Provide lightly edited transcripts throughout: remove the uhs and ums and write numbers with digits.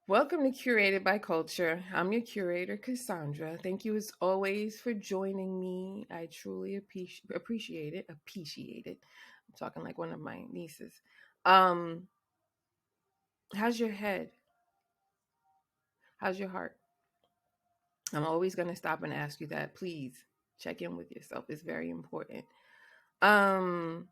Welcome to Curated by Culture. I'm your curator, Cassandra. Thank you as always for joining me. I truly appreciate it. Appreciate it. I'm talking like one of my nieces. Um, how's your head? How's your heart? I'm always going to stop and ask you that. Please check in with yourself. It's very important. Um,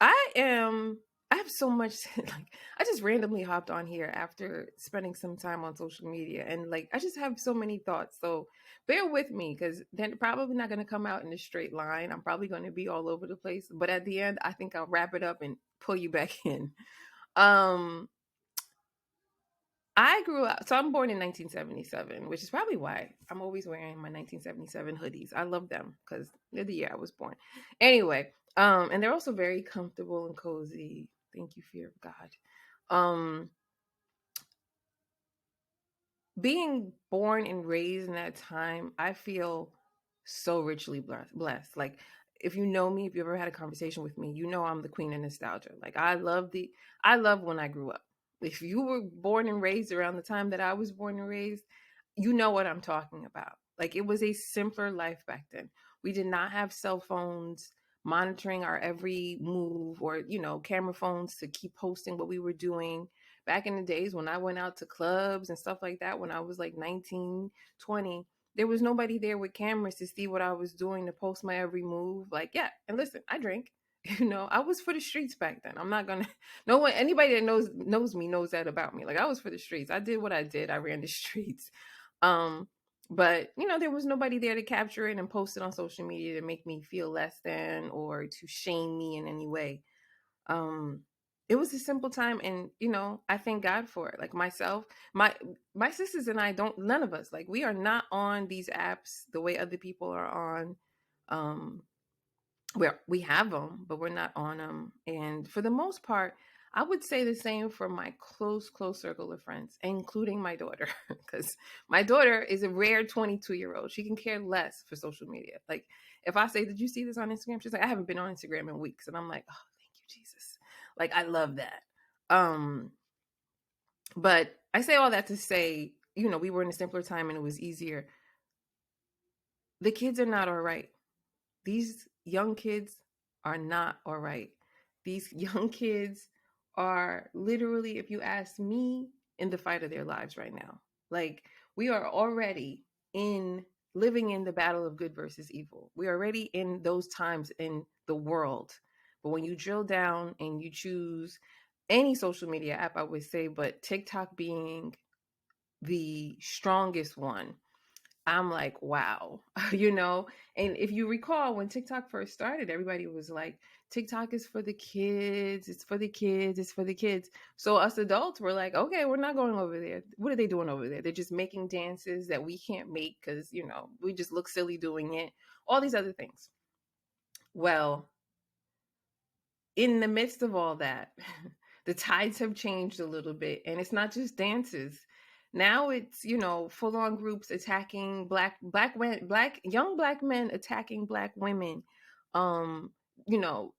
I am. I have so much. Like, I just randomly hopped on here after spending some time on social media, and like, I just have so many thoughts. So bear with me because they're probably not going to come out in a straight line. I'm probably going to be all over the place, but at the end, I think I'll wrap it up and pull you back in. Um, I grew up, so I'm born in 1977, which is probably why I'm always wearing my 1977 hoodies. I love them because they're the year I was born. Anyway, and they're also very comfortable and cozy. Thank you, fear of God. Um, Being born and raised in that time, I feel so richly blessed. Like, if you know me, if you ever had a conversation with me, you know I'm the queen of nostalgia. Like, I love when I grew up. If you were born and raised around the time that I was born and raised, you know what I'm talking about. Like, it was a simpler life back then. We did not have cell phones monitoring our every move, or camera phones to keep posting what we were doing. Back in the days when I went out to clubs and stuff like that, when I was like 19, 20, there was nobody there with cameras to see what I was doing, to post my every move. Like, yeah, and listen, I drink. I was for the streets back then. I'm not gonna no one anybody that knows me knows that about me. Like, I was for the streets. I did what I did. I ran the streets. Um, but there was nobody there to capture it and post it on social media to make me feel less than or to shame me in any way. um it was a simple time, and I thank God for it. Like, myself, my sisters and I, don't none of us, like, we are not on these apps the way other people are on. um where we have them, but we're not on them. And for the most part, I would say the same for my close circle of friends, including my daughter, because my daughter is a rare 22-year-old. She can care less for social media. Like, if I say, "Did you see this on Instagram?" She's like, "I haven't been on Instagram in weeks," and I'm like, "Oh, thank you, Jesus!" Like, I love that. Um, but I say all that to say, we were in a simpler time and it was easier. The kids are not all right. These young kids are not all right. These young kids are literally, if you ask me, in the fight of their lives right now. Like, we are already in living in the battle of good versus evil. We are already in those times in the world. But when you drill down and you choose any social media app, I would say, but TikTok being the strongest one, I'm like, wow, you know? And if you recall, when TikTok first started, everybody was like, TikTok is for the kids. It's for the kids. It's for the kids. So us adults were like, okay, we're not going over there. What are they doing over there? They're just making dances that we can't make because, we just look silly doing it. All these other things. Well, in the midst of all that, the tides have changed a little bit, and it's not just dances. Now it's, full on groups attacking black young black men attacking black women. Um,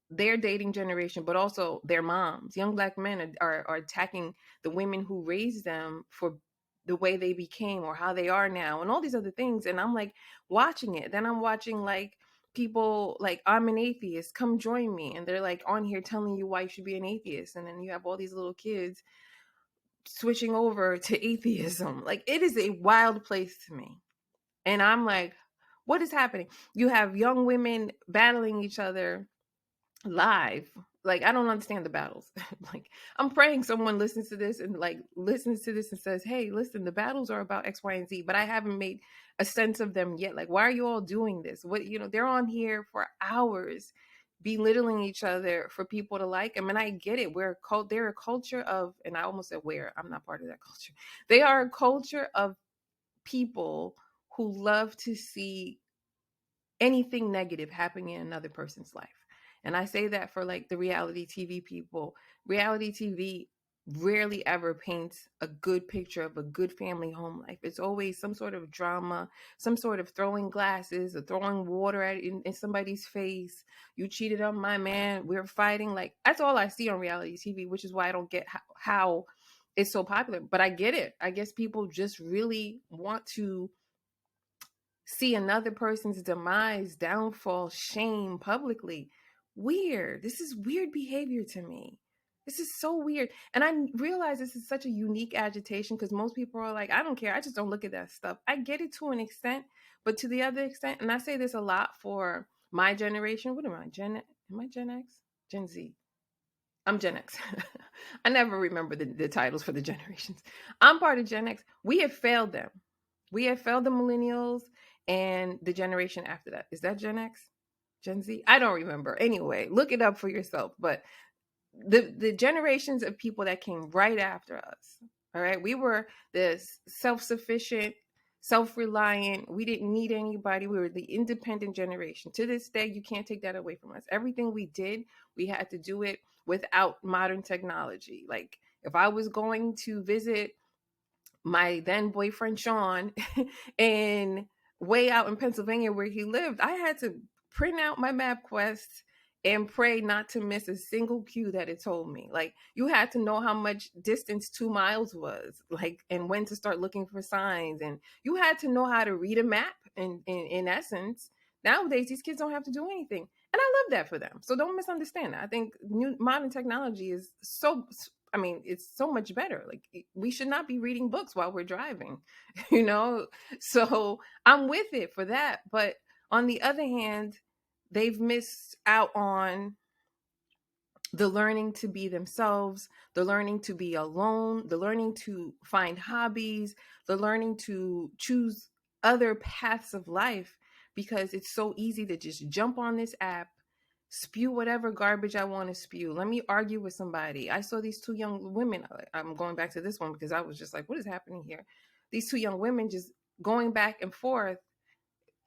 their dating generation, but also their moms. Young black men are attacking the women who raised them for the way they became or how they are now, and all these other things. And I'm like watching it. Then I'm watching like people like, "I'm an atheist, come join me," and they're like on here telling you why you should be an atheist, and then you have all these little kids switching over to atheism. Like, it is a wild place to me. And I'm like, what is happening? You have young women battling each other live. Like, I don't understand the battles. Like, I'm praying someone listens to this and says, "Hey, listen, the battles are about X, Y, and Z," but I haven't made a sense of them yet. Like, why are you all doing this? What, they're on here for hours belittling each other for people to like them. And I get it. They're a culture of, and I almost said where, I'm not part of that culture. They are a culture of people who love to see anything negative happening in another person's life. And I say that for like the reality TV people. Reality TV rarely ever paints a good picture of a good family home life. It's always some sort of drama, some sort of throwing glasses or throwing water in somebody's face. "You cheated on my man. We're fighting." Like, that's all I see on reality TV, which is why I don't get how it's so popular. But I get it. I guess people just really want to see another person's demise, downfall, shame publicly. Weird. This is weird behavior to me. This is so weird. And I realize this is such a unique agitation because most people are like, I don't care. I just don't look at that stuff. I get it to an extent, but to the other extent, and I say this a lot for my generation. What am I? Am I Gen X? Gen Z? I'm Gen X. I never remember the titles for the generations. I'm part of Gen X. We have failed them. We have failed the millennials and the generation after that. Is that Gen X? Gen Z? I don't remember. Anyway, look it up for yourself. But the generations of people that came right after us, all right, we were this self-sufficient, self-reliant, we didn't need anybody, we were the independent generation. To this day, you can't take that away from us. Everything we did, we had to do it without modern technology. Like if I was going to visit my then boyfriend Sean and way out in Pennsylvania where he lived, I had to print out my MapQuest and pray not to miss a single cue that it told me. Like you had to know how much distance 2 miles was, like, and when to start looking for signs, and you had to know how to read a map. In essence, nowadays these kids don't have to do anything, and I love that for them. So don't misunderstand that. I think new modern technology is so, I mean, it's so much better. Like we should not be reading books while we're driving, you know? So I'm with it for that. But on the other hand, they've missed out on the learning to be themselves, the learning to be alone, the learning to find hobbies, the learning to choose other paths of life, because it's so easy to just jump on this app, spew whatever garbage I want to spew. Let me argue with somebody. I saw these two young women. I'm going back to this one because I was just like, what is happening here? These two young women just going back and forth,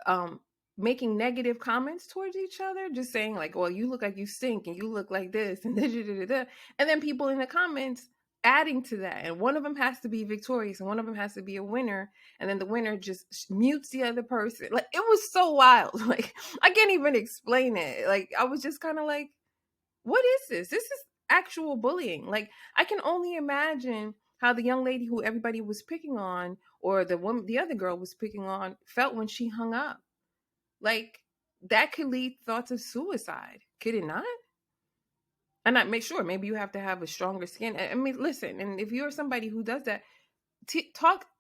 um making negative comments towards each other, just saying like, well, you look like you stink and you look like this and and then people in the comments adding to that, and one of them has to be victorious and one of them has to be a winner, and then the winner just mutes the other person. Like it was so wild. Like I can't even explain it. Like I was just kind of like, what is this? This is actual bullying. Like I can only imagine how the young lady who everybody was picking on, or the woman, the other girl was picking on, felt when she hung up. Like that could lead thoughts of suicide, could it not? And I make sure maybe you have to have a stronger skin. I mean, listen, and if you're somebody who does that,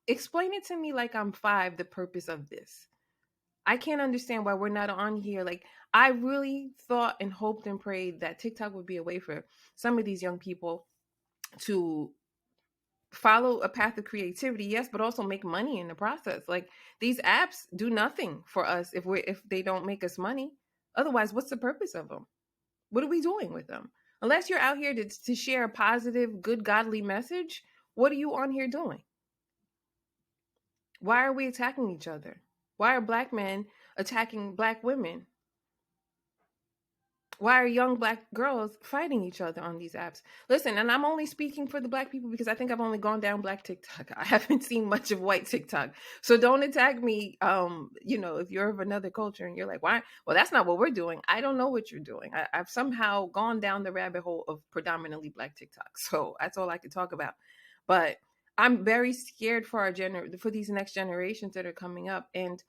explain it to me like I'm five. The purpose of this, I can't understand why we're not on here. Like I really thought and hoped and prayed that TikTok would be a way for some of these young people to follow a path of creativity, yes, but also make money in the process. Like these apps do nothing for us if they don't make us money. Otherwise, what's the purpose of them? What are we doing with them? Unless you're out here to share a positive, good, godly message, what are you on here doing? Why are we attacking each other? Why are black men attacking black women? Why are young black girls fighting each other on these apps? Listen, and I'm only speaking for the black people because I think I've only gone down black TikTok. I haven't seen much of white TikTok. So don't attack me, if you're of another culture and you're like, why? Well, that's not what we're doing. I don't know what you're doing. I've somehow gone down the rabbit hole of predominantly black TikTok. So that's all I could talk about. But I'm very scared for for these next generations that are coming up. And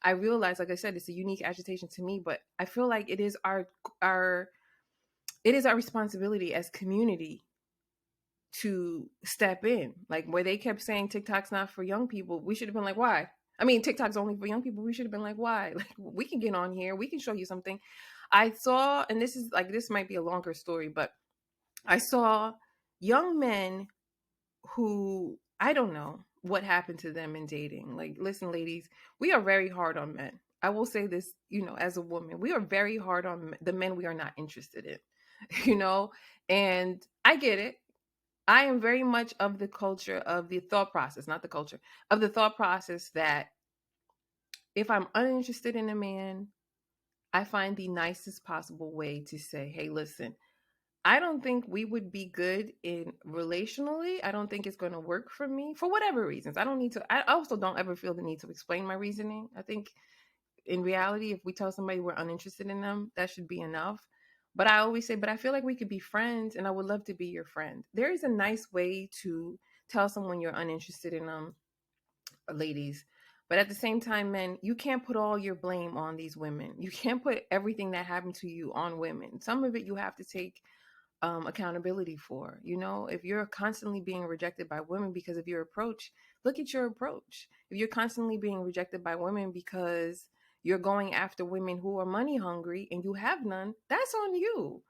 I realize, like I said, it's a unique agitation to me, but I feel like it is our it is our responsibility as community to step in. Like where they kept saying TikTok's not for young people, we should have been like, why? I mean, TikTok's only for young people. We should have been like, why? Like we can get on here, we can show you something. I saw, and this might be a longer story, but I saw young men who, I don't know what happened to them in dating. Like, listen, ladies, we are very hard on men. I will say this, as a woman, we are very hard on the men we are not interested in, you know, and I get it. I am very much of the culture of the thought process, not the culture of the thought process that if I'm uninterested in a man, I find the nicest possible way to say, hey, listen, I don't think we would be good in relationally. I don't think it's going to work for me for whatever reasons. I also don't ever feel the need to explain my reasoning. I think in reality, if we tell somebody we're uninterested in them, that should be enough. But I always say, but I feel like we could be friends and I would love to be your friend. There is a nice way to tell someone you're uninterested in them, ladies. But at the same time, men, you can't put all your blame on these women. You can't put everything that happened to you on women. Some of it you have to take accountability for. You know, if you're constantly being rejected by women because of your approach, look at your approach. If you're constantly being rejected by women because you're going after women who are money hungry and you have none, that's on you.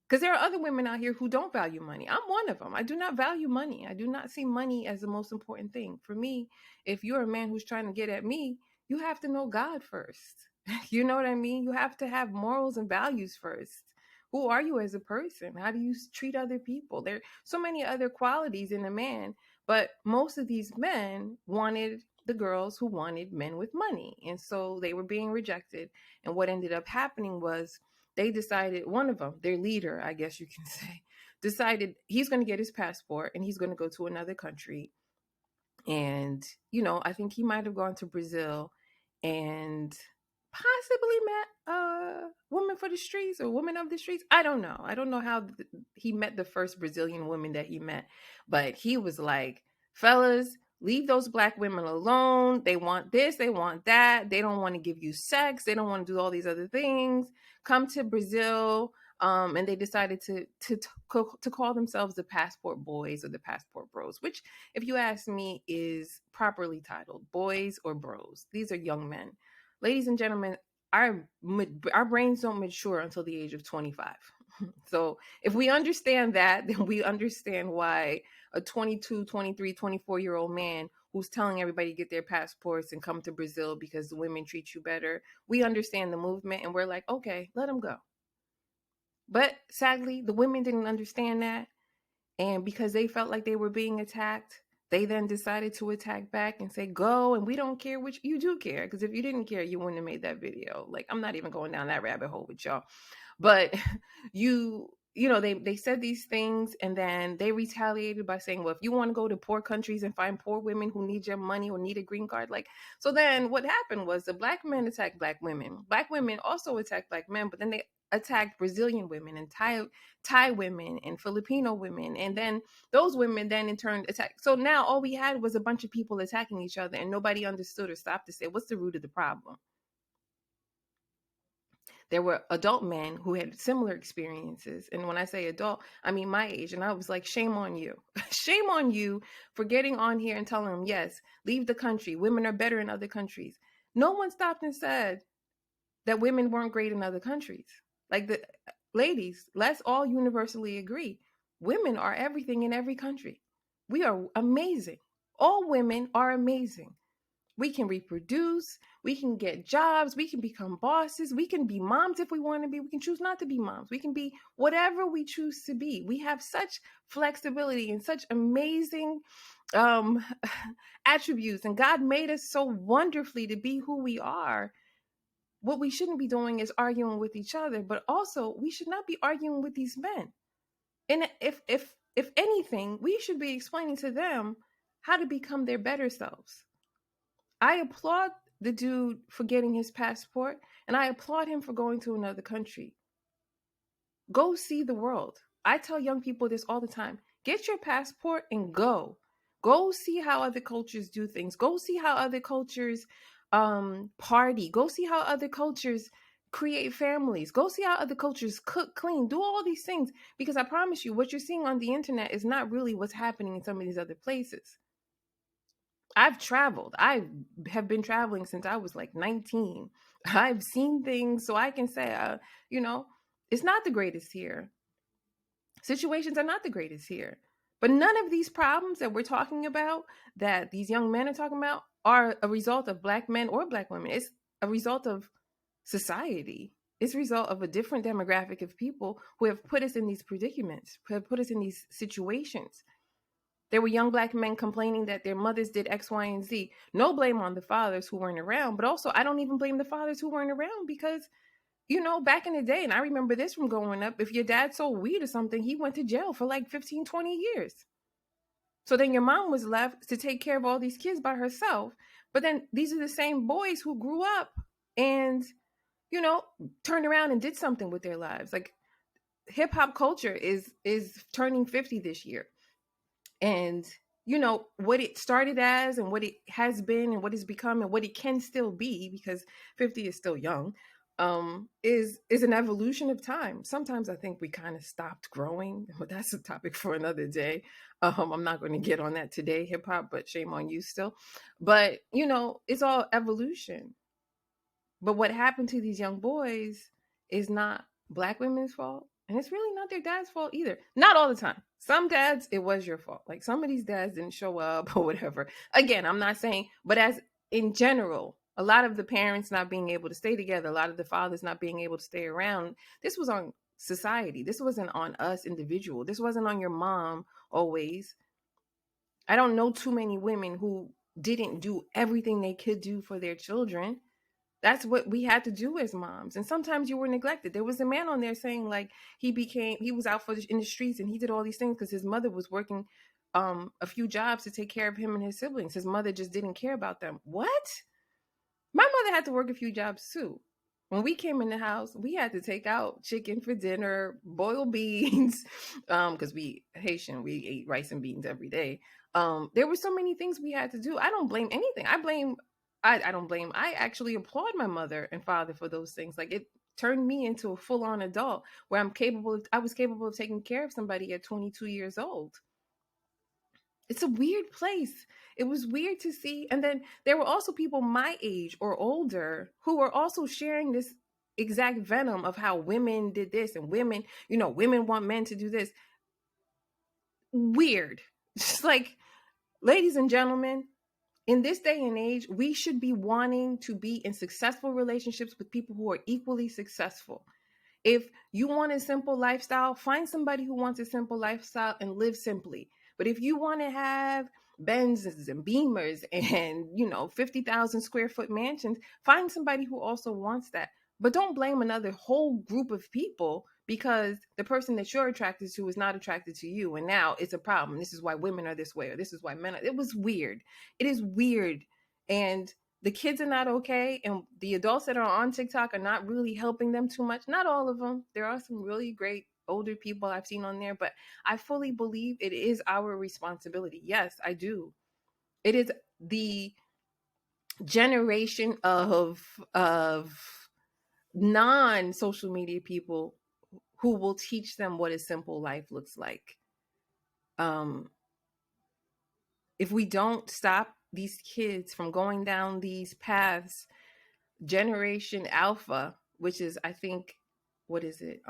Because there are other women out here who don't value money. I'm one of them. I do not value money. I do not see money as the most important thing. For me, if you're a man who's trying to get at me, you have to know God first. You know what I mean? You have to have morals and values first. Who are you as a person? How do you treat other people? There are so many other qualities in a man, but most of these men wanted the girls who wanted men with money. And so they were being rejected. And what ended up happening was they decided, one of them, their leader, I guess you can say, decided he's going to get his passport and he's going to go to another country. And, you know, I think he might have gone to Brazil and possibly met a woman for the streets or woman of the streets. I don't know. I don't know how he met the first Brazilian woman that he met, but he was like, fellas, leave those black women alone. They want this, they want that. They don't want to give you sex. They don't want to do all these other things. Come to Brazil. And they decided to call themselves the Passport Boys or the Passport Bros, which, if you ask me, is properly titled Boys or Bros. These are young men. Ladies and gentlemen, our brains don't mature until the age of 25. So if we understand that, then we understand why a 22, 23, 24-year-old man who's telling everybody to get their passports and come to Brazil because the women treat you better, we understand the movement and we're like, okay, let them go. But sadly, the women didn't understand that. And because they felt like they were being attacked, they then decided to attack back and say, go, and we don't care, which you do care. Because if you didn't care, you wouldn't have made that video. Like, I'm not even going down that rabbit hole with y'all. But you know, they said these things and then they retaliated by saying, well, if you want to go to poor countries and find poor women who need your money or need a green card, like, so then what happened was the black men attacked black women. Black women also attacked black men, but then they attacked Brazilian women and Thai women and Filipino women. And then those women then in turn attacked. So now all we had was a bunch of people attacking each other and nobody understood or stopped to say, what's the root of the problem? There were adult men who had similar experiences. And when I say adult, I mean my age. And I was like, shame on you. Shame on you for getting on here and telling them, yes, leave the country. Women are better in other countries. No one stopped and said that women weren't great in other countries. Like, the ladies, let's all universally agree. Women are everything in every country. We are amazing. All women are amazing. We can reproduce, we can get jobs, we can become bosses, we can be moms if we want to be, we can choose not to be moms, we can be whatever we choose to be. We have such flexibility and such amazing um attributes, and God made us so wonderfully to be who we are. What we shouldn't be doing is arguing with each other, but also we should not be arguing with these men. And if anything, we should be explaining to them how to become their better selves. I applaud the dude for getting his passport, and I applaud him for going to another country. Go see the world. I tell young people this all the time. Get your passport and go. Go see how other cultures do things. Go see how other cultures party. Go see how other cultures create families. Go see how other cultures cook, clean, do all these things. Because I promise you, what you're seeing on the internet is not really what's happening in some of these other places. I've traveled. I have been traveling since I was like 19. I've seen things, so I can say, you know, it's not the greatest here. Situations are not the greatest here. But none of these problems that we're talking about, that these young men are talking about, are a result of black men or black women. It's a result of society. It's a result of a different demographic of people who have put us in these predicaments, who have put us in these situations. There were young black men complaining that their mothers did X, Y, and Z. No blame on the fathers who weren't around, but also I don't even blame the fathers who weren't around because, you know, back in the day, and I remember this from growing up, if your dad sold weed or something, he went to jail for like 15, 20 years. So then your mom was left to take care of all these kids by herself. But then these are the same boys who grew up and, you know, turned around and did something with their lives. Like, hip hop culture is turning 50 this year. And what it started as and what it has been and what it's become and what it can still be, because 50 is still young, is an evolution of time. Sometimes I think we kind of stopped growing, but that's a topic for another day. I'm not going to get on that today, hip hop, but shame on you still. But it's all evolution. But what happened to these young boys is not black women's fault. And it's really not their dad's fault either. Not all the time. Some dads, it was your fault. Like some of these dads didn't show up or whatever. Again, I'm not saying, but as in general, a lot of the parents not being able to stay together, a lot of the fathers not being able to stay around, this was on society. This wasn't on us individual. This wasn't on your mom always. I don't know too many women who didn't do everything they could do for their children. That's what we had to do as moms. And sometimes you were neglected. There was a man on there saying like he was out in the streets and he did all these things because his mother was working a few jobs to take care of him and his siblings. His mother just didn't care about them. What? My mother had to work a few jobs too. When we came in the house, we had to take out chicken for dinner, boil beans, because we Haitian, we ate rice and beans every day. There were so many things we had to do. I don't blame anything. I don't blame. I actually applaud my mother and father for those things. Like it turned me into a full-on adult where I was capable of taking care of somebody at 22 years old. It's a weird place. It was weird to see. And then there were also people my age or older who were also sharing this exact venom of how women did this and women want men to do this. Weird. Just like, ladies and gentlemen, in this day and age, we should be wanting to be in successful relationships with people who are equally successful. If you want a simple lifestyle, find somebody who wants a simple lifestyle and live simply. But if you want to have Benzes and Beamers and, 50,000 square foot mansions, find somebody who also wants that. But don't blame another whole group of people because the person that you're attracted to is not attracted to you. And now it's a problem. This is why women are this way, or this is why men are. It was weird. It is weird. And the kids are not okay. And the adults that are on TikTok are not really helping them too much. Not all of them. There are some really great older people I've seen on there, but I fully believe it is our responsibility. Yes, I do. It is the generation of non-social media people who will teach them what a simple life looks like. If we don't stop these kids from going down these paths, Generation Alpha, which is, I think, what is it?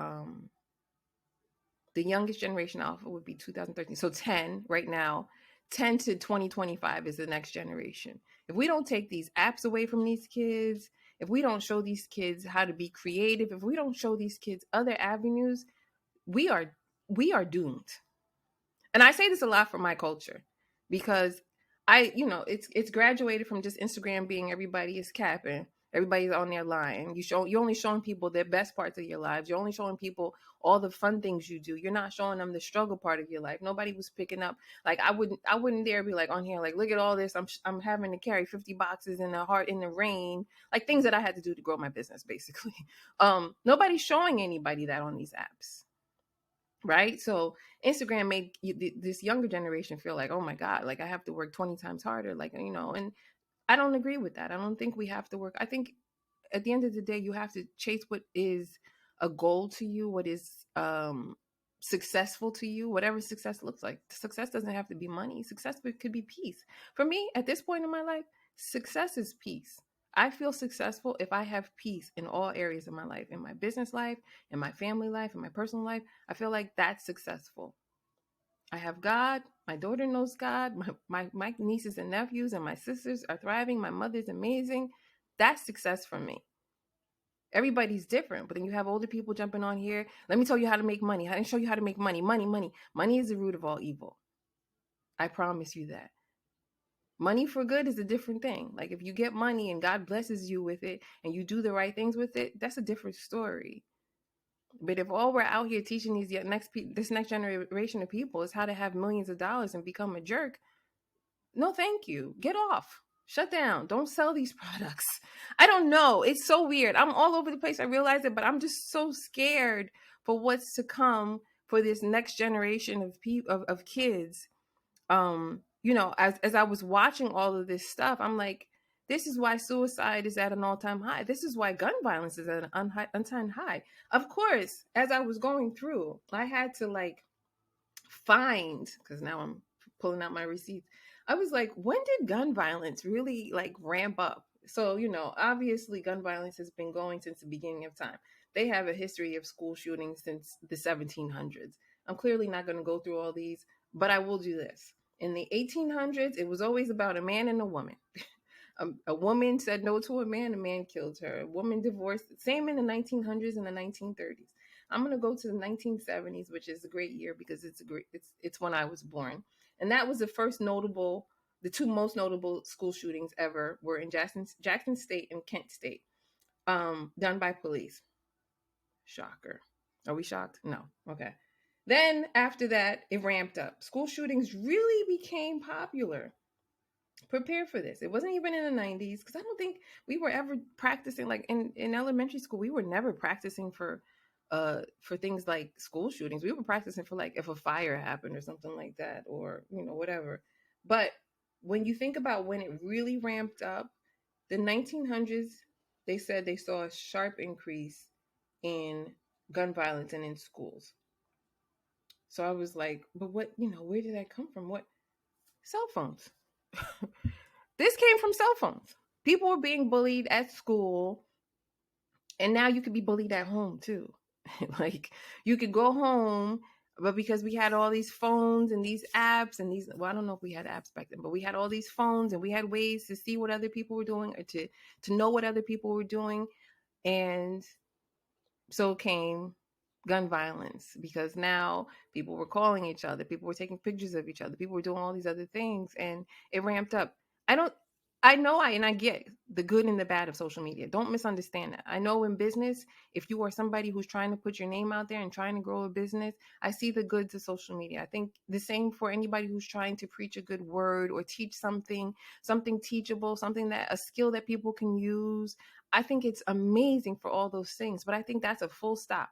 The youngest Generation Alpha would be 2013. So 10 right now, 10 to 2025 is the next generation. If we don't take these apps away from these kids, if we don't show these kids how to be creative, if we don't show these kids other avenues, we are doomed. And I say this a lot for my culture because it's graduated from just Instagram being everybody is capping, everybody's on their line. You're only showing people the best parts of your lives. You're only showing people all the fun things you do. You're not showing them the struggle part of your life. Nobody was picking up. Like I wouldn't dare be like on here like, look at all this. I'm having to carry 50 boxes in the rain, like things that I had to do to grow my business basically. Nobody's showing anybody that on these apps. Right? So Instagram made this younger generation feel like, oh my God, like I have to work 20 times harder. Like, and I don't agree with that. I don't think we have to work. I think at the end of the day, you have to chase what is a goal to you, what is successful to you, whatever success looks like. Success doesn't have to be money. Success could be peace. For me, at this point in my life, success is peace. I feel successful if I have peace in all areas of my life, in my business life, in my family life, in my personal life. I feel like that's successful. I have God. My daughter knows God. My nieces and nephews and my sisters are thriving. My mother's amazing. That's success for me. Everybody's different, but then you have older people jumping on here. Let me tell you how to make money. I didn't show you how to make money. Money is the root of all evil. I promise you that. Money for good is a different thing. Like if you get money and God blesses you with it and you do the right things with it, that's a different story. But if all we're out here teaching this next generation of people is how to have millions of dollars and become a jerk, no, thank you. Get off. Shut down. Don't sell these products. I don't know. It's so weird. I'm all over the place. I realize it, but I'm just so scared for what's to come for this next generation of kids. as I was watching all of this stuff, I'm like, this is why suicide is at an all-time high. This is why gun violence is at an all-time high. Of course, as I was going through, I had to like find, because now I'm pulling out my receipts. I was like, when did gun violence really like ramp up? So, obviously gun violence has been going since the beginning of time. They have a history of school shootings since the 1700s. I'm clearly not going to go through all these, but I will do this. In the 1800s, it was always about a man and a woman. A woman said no to a man killed her. A woman divorced. Same in the 1900s and the 1930s. I'm going to go to the 1970s, which is a great year because it's when I was born. And that was the two most notable school shootings ever were in Jackson State and Kent State, done by police. Shocker. Are we shocked? No. Okay. Then after that, it ramped up. School shootings really became popular. Prepare for this. It wasn't even in the 90s because I don't think we were ever practicing like in elementary school. We were never practicing for things like school shootings. We were practicing for like if a fire happened or something like that, or whatever. But when you think about when it really ramped up, the 1900s, they said they saw a sharp increase in gun violence and in schools. So I was like, but what, where did that come from? What? Cell phones. This came from cell phones. People were being bullied at school, and now you could be bullied at home too. Like you could go home, but because we had all these phones and these apps and these, well, I don't know if we had apps back then, but we had all these phones and we had ways to see what other people were doing or to know what other people were doing. And so came gun violence because now people were calling each other, people were taking pictures of each other, people were doing all these other things, and it ramped up. I don't, I know and I get the good and the bad of social media. Don't misunderstand that. I know in business, if you are somebody who's trying to put your name out there and trying to grow a business, I see the goods of social media. I think the same for anybody who's trying to preach a good word or teach something teachable, something that a skill that people can use. I think it's amazing for all those things, but I think that's a full stop.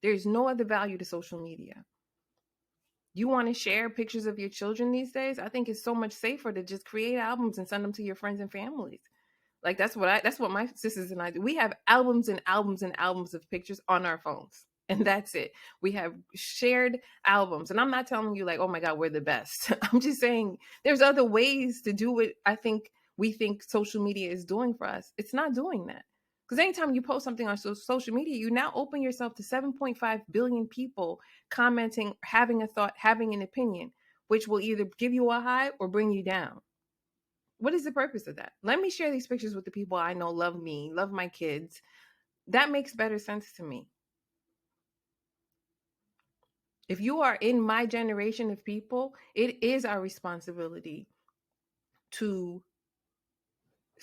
There's no other value to social media. You want to share pictures of your children these days? I think it's so much safer to just create albums and send them to your friends and families. Like that's what my sisters and I do. We have albums and albums and albums of pictures on our phones. And that's it. We have shared albums. And I'm not telling you like, oh my God, we're the best. I'm just saying there's other ways to do what I think we think social media is doing for us. It's not doing that. Because anytime you post something on social media, you now open yourself to 7.5 billion people commenting, having a thought, having an opinion, which will either give you a high or bring you down. What is the purpose of that? Let me share these pictures with the people I know love me, love my kids. That makes better sense to me. If you are in my generation of people, it is our responsibility to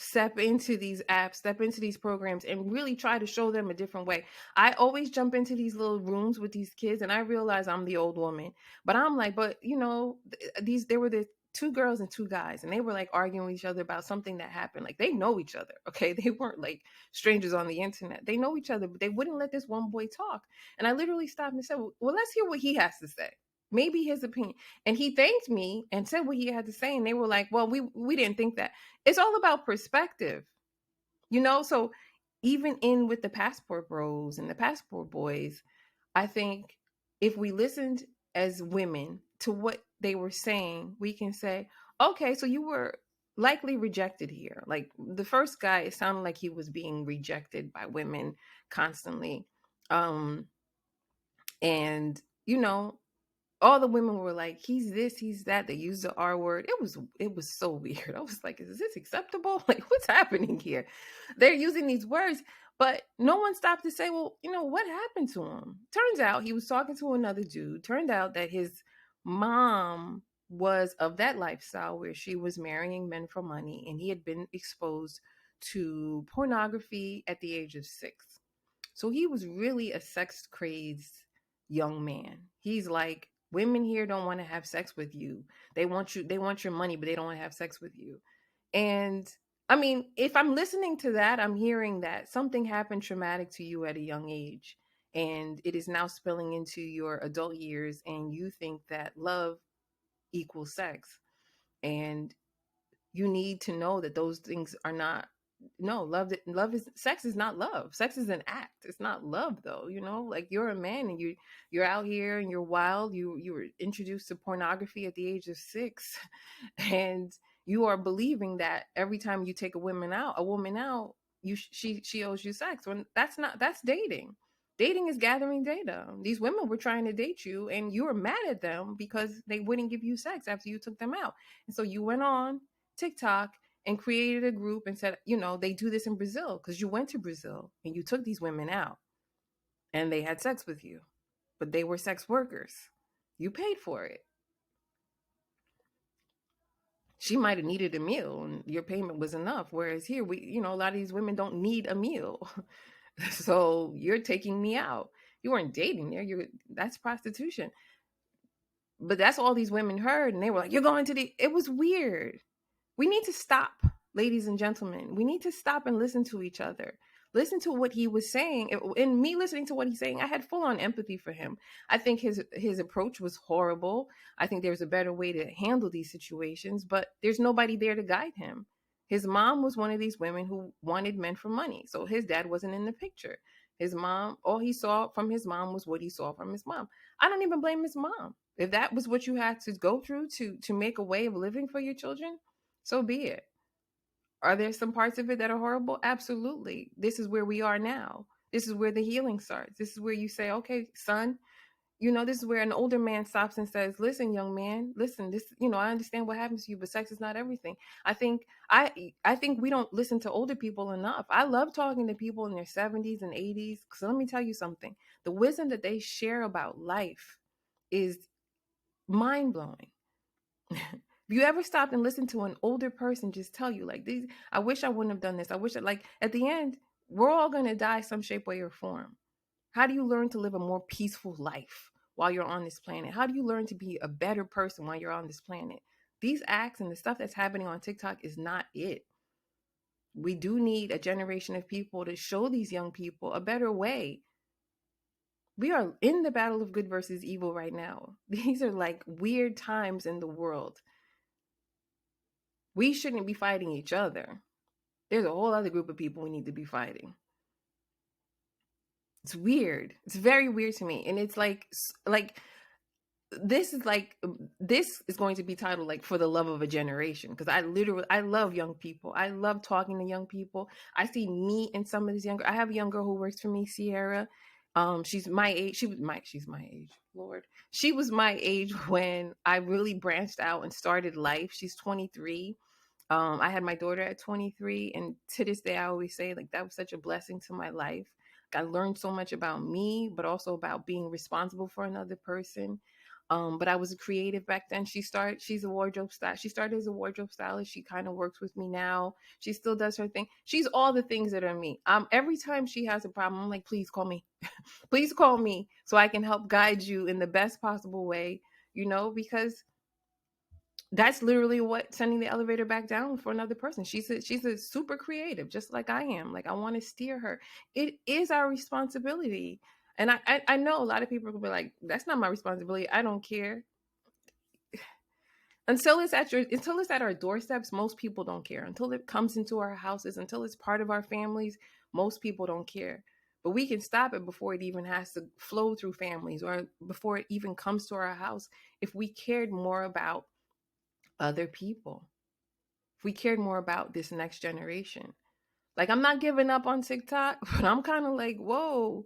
step into these apps, step into these programs, and really try to show them a different way. I always jump into these little rooms with these kids, and I realize I'm the old woman, but I'm like, but there were the two girls and two guys, and they were like arguing with each other about something that happened. Like they know each other, okay? They weren't like strangers on the internet. They know each other, but they wouldn't let this one boy talk. And I literally stopped and said, well, let's hear what he has to say. Maybe his opinion. And he thanked me and said what he had to say. And they were like, well, we didn't think that. It's all about perspective, So even in with the passport bros and the passport boys, I think if we listened as women to what they were saying, we can say, okay, so you were likely rejected here. Like the first guy, it sounded like he was being rejected by women constantly. And all the women were like, he's this, he's that. They used the R word. It was so weird. I was like, is this acceptable? Like, what's happening here? They're using these words, but no one stopped to say, well, what happened to him? Turns out he was talking to another dude. Turned out that his mom was of that lifestyle where she was marrying men for money, and he had been exposed to pornography at the age of 6. So he was really a sex crazed young man. He's like, women here don't want to have sex with you. They want your money, but they don't want to have sex with you. And I mean, if I'm listening to that, I'm hearing that something happened traumatic to you at a young age, and it is now spilling into your adult years, and you think that love equals sex. And you need to know that those things are not, no, love is, sex is not love. Sex is an act. It's not love though, you know? Like, you're a man and you're out here and you're wild. You were introduced to pornography at the age of 6 and you are believing that every time you take a woman out, she owes you sex. When that's not, that's dating. Dating is gathering data. These women were trying to date you and you were mad at them because they wouldn't give you sex after you took them out. And so you went on TikTok and created a group and said, they do this in Brazil because you went to Brazil and you took these women out and they had sex with you, but they were sex workers. You paid for it. She might have needed a meal and your payment was enough. Whereas here, a lot of these women don't need a meal. So you're taking me out. You weren't dating there. That's prostitution. But that's all these women heard. And they were like, you're going to it was weird. We need to stop, ladies and gentlemen. We need to stop and listen to each other. Listen to what he was saying. In me listening to what he's saying, I had full on empathy for him. I think his approach was horrible. I think there's a better way to handle these situations, but there's nobody there to guide him. His mom was one of these women who wanted men for money. So his dad wasn't in the picture. His mom, all he saw from his mom was what he saw from his mom. I don't even blame his mom. If that was what you had to go through to make a way of living for your children, so be it. Are there some parts of it that are horrible? Absolutely. This is where we are now. This is where the healing starts. This is where you say, okay, son, this is where an older man stops and says, listen, young man, listen, I understand what happens to you, but sex is not everything. I think we don't listen to older people enough. I love talking to people in their 70s and 80s. So let me tell you something. The wisdom that they share about life is mind blowing. If you ever stopped and listened to an older person just tell you like these, I wish I wouldn't have done this. I wish like at the end, we're all going to die some shape, way, or form. How do you learn to live a more peaceful life while you're on this planet? How do you learn to be a better person while you're on this planet? These acts and the stuff that's happening on TikTok is not it. We do need a generation of people to show these young people a better way. We are in the battle of good versus evil right now. These are like weird times in the world. We shouldn't be fighting each other. There's a whole other group of people we need to be fighting. It's weird. It's very weird to me. And it's like this is going to be titled like For the Love of a Generation, because I love young people. I love talking to young people. I see me in some of these younger. I have a young girl who works for me, Sierra. She's my age. She's my age. Lord. She was my age when I really branched out and started life. She's 23. I had my daughter at 23, and to this day, I always say like that was such a blessing to my life. I learned so much about me, but also about being responsible for another person. But I was a creative back then. She's a wardrobe stylist. She started as a wardrobe stylist. She kind of works with me now. She still does her thing. She's all the things that are me. Every time she has a problem, I'm like, please call me. Please call me so I can help guide you in the best possible way, because that's literally what sending the elevator back down for another person. She's a super creative, just like I am. Like I want to steer her. It is our responsibility. And I know a lot of people will be like, that's not my responsibility. I don't care. Until it's at our doorsteps, most people don't care. Until it comes into our houses, until it's part of our families, most people don't care. But we can stop it before it even has to flow through families or before it even comes to our house if we cared more about other people. If we cared more about this next generation. Like, I'm not giving up on TikTok, but I'm kind of like, whoa,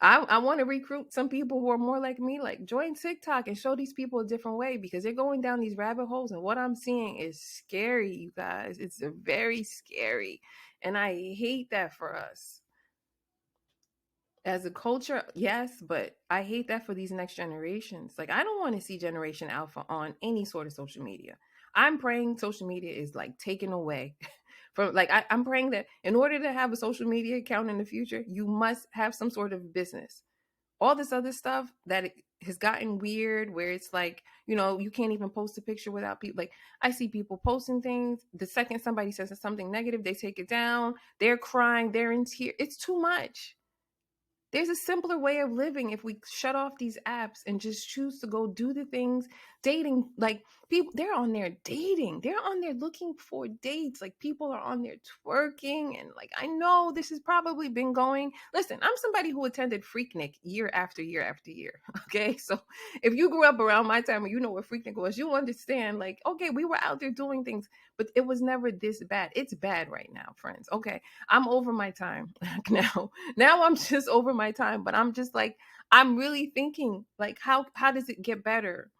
I want to recruit some people who are more like me, like join TikTok and show these people a different way, because they're going down these rabbit holes. And what I'm seeing is scary, you guys. It's very scary. And I hate that for us. As a culture, yes, but I hate that for these next generations. Like, I don't want to see Generation Alpha on any sort of social media. I'm praying social media is like taken away from, like, I'm praying that in order to have a social media account in the future, you must have some sort of business. All this other stuff that it has gotten weird, where it's like, you can't even post a picture without people. Like, I see people posting things. The second somebody says something negative, they take it down. They're crying. They're in tears. It's too much. There's a simpler way of living if we shut off these apps and just choose to go do the things dating, like people, they're on there dating, they're on there looking for dates, like people are on there twerking, and like, I know this has probably been going, listen, I'm somebody who attended Freaknik year after year after year. Okay, so if you grew up around my time and you know what Freaknik was, you understand, like, okay, we were out there doing things, but it was never this bad. It's bad right now, friends. Okay, I'm over my time now I'm just over my time, but I'm just like, I'm really thinking, like, how does it get better?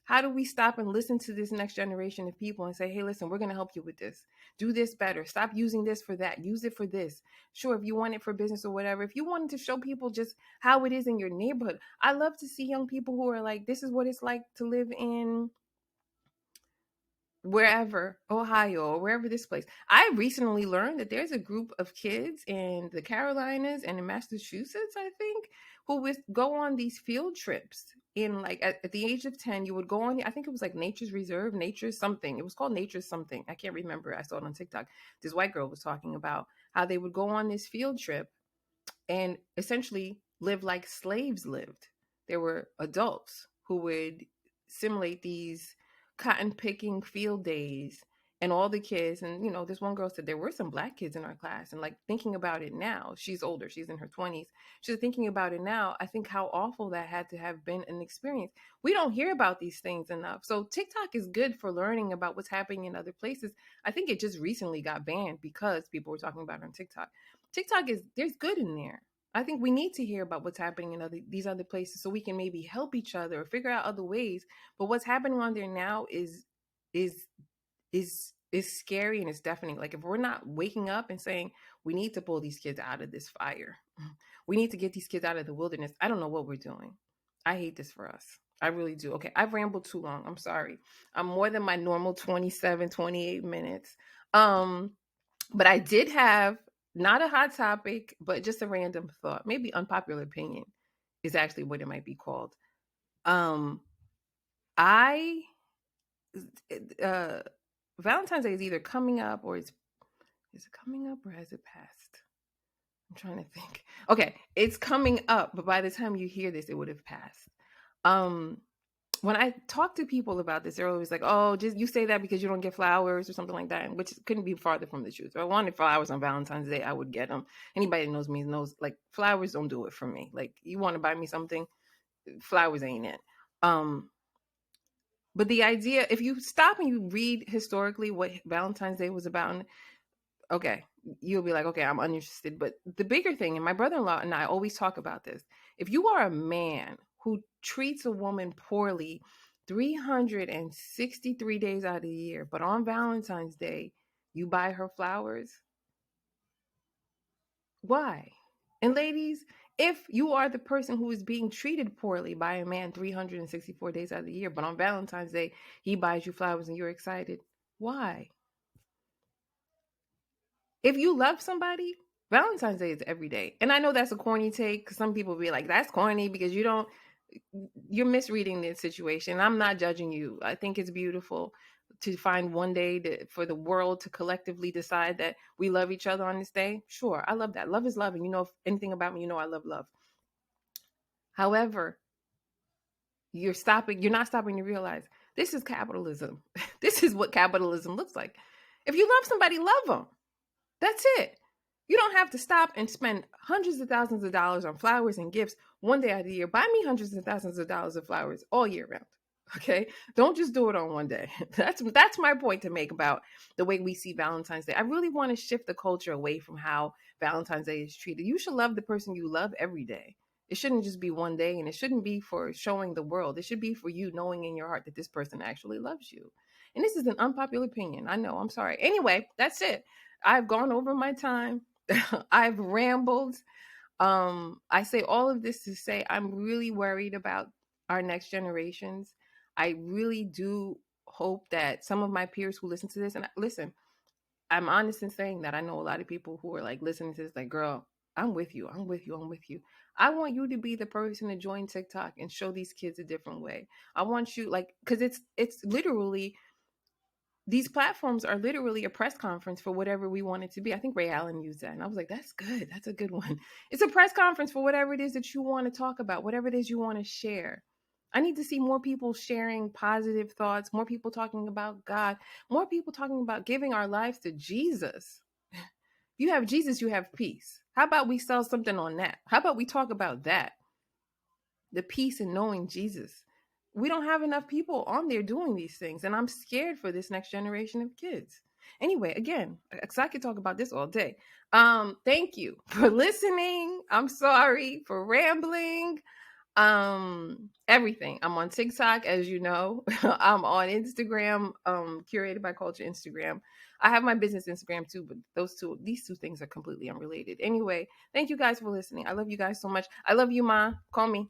How do we stop and listen to this next generation of people and say, hey, listen, we're going to help you with this. Do this better. Stop using this for that. Use it for this. Sure, if you want it for business or whatever, if you wanted to show people just how it is in your neighborhood. I love to see young people who are like, this is what it's like to live in wherever, Ohio, or wherever this place. I recently learned that there's a group of kids in the Carolinas and in Massachusetts, I think, who would go on these field trips. In like at the age of 10, you would go on, I think it was like Nature's Reserve, Nature's something. It was called Nature's something. I can't remember. I saw it on TikTok. This white girl was talking about how they would go on this field trip and essentially live like slaves lived. There were adults who would simulate these cotton picking field days, and all the kids, and this one girl said there were some black kids in our class, and like thinking about it now, she's older, she's in her 20s, she's thinking about it now, I think how awful that had to have been an experience. We don't hear about these things enough. So TikTok is good for learning about what's happening in other places. I think it just recently got banned because people were talking about it on TikTok. TikTok is, there's good in there. I think we need to hear about what's happening in these other places so we can maybe help each other or figure out other ways. But what's happening on there now is is scary, and it's deafening. Like, if we're not waking up and saying we need to pull these kids out of this fire, we need to get these kids out of the wilderness, I don't know what we're doing. I hate this for us. I really do. Okay, I've rambled too long. I'm sorry. I'm more than my normal 27, 28 minutes. But I did have not a hot topic, but just a random thought. Maybe unpopular opinion is actually what it might be called. Um, I Valentine's Day is either coming up, or is it coming up, or has it passed? I'm trying to think. Okay, it's coming up, but by the time you hear this, it would have passed. When I talk to people about this, they're always like, oh, just you say that because you don't get flowers or something like that, which couldn't be farther from the truth. If I wanted flowers on Valentine's Day, I would get them. Anybody that knows me knows, like, flowers don't do it for me. Like, you want to buy me something, flowers ain't it. But the idea, if you stop and you read historically what Valentine's Day was about, okay, you'll be like, okay, I'm uninterested. But the bigger thing, and my brother-in-law and I always talk about this, if you are a man who treats a woman poorly 363 days out of the year, but on Valentine's Day, you buy her flowers, why? And ladies, if you are the person who is being treated poorly by a man 364 days out of the year, but on Valentine's Day, he buys you flowers and you're excited, why? If you love somebody, Valentine's Day is every day. And I know that's a corny take, because some people be like, that's corny because you're misreading the situation. I'm not judging you. I think it's beautiful to find one day for the world to collectively decide that we love each other on this day. Sure, I love that. Love is love. And if anything about me, I love love. However, you're not stopping to realize this is capitalism. This is what capitalism looks like. If you love somebody, love them. That's it. You don't have to stop and spend hundreds of thousands of dollars on flowers and gifts one day out of the year. Buy me hundreds of thousands of dollars of flowers all year round. Okay? Don't just do it on one day. That's my point to make about the way we see Valentine's Day. I really want to shift the culture away from how Valentine's Day is treated. You should love the person you love every day. It shouldn't just be one day, and it shouldn't be for showing the world. It should be for you knowing in your heart that this person actually loves you. And this is an unpopular opinion. I know. I'm sorry. Anyway, that's it. I've gone over my time. I've rambled. I say all of this to say I'm really worried about our next generations. I really do hope that some of my peers who listen to this, and listen, I'm honest in saying that I know a lot of people who are like listening to this, like, girl, I'm with you. I'm with you. I'm with you. I want you to be the person to join TikTok and show these kids a different way. I want you, like, because it's literally, these platforms are literally a press conference for whatever we want it to be. I think Ray Allen used that, and I was like, that's good. That's a good one. It's a press conference for whatever it is that you want to talk about, whatever it is you want to share. I need to see more people sharing positive thoughts, more people talking about God, more people talking about giving our lives to Jesus. If you have Jesus, you have peace. How about we sell something on that? How about we talk about that? The peace in knowing Jesus. We don't have enough people on there doing these things, and I'm scared for this next generation of kids. Anyway, again, because I could talk about this all day. Thank you for listening. I'm sorry for rambling. Everything. I'm on TikTok, as you know. I'm on Instagram, curated by culture Instagram. I have my business Instagram too, but these two things are completely unrelated. Anyway, thank you guys for listening. I love you guys so much. I love you, Ma. Call me.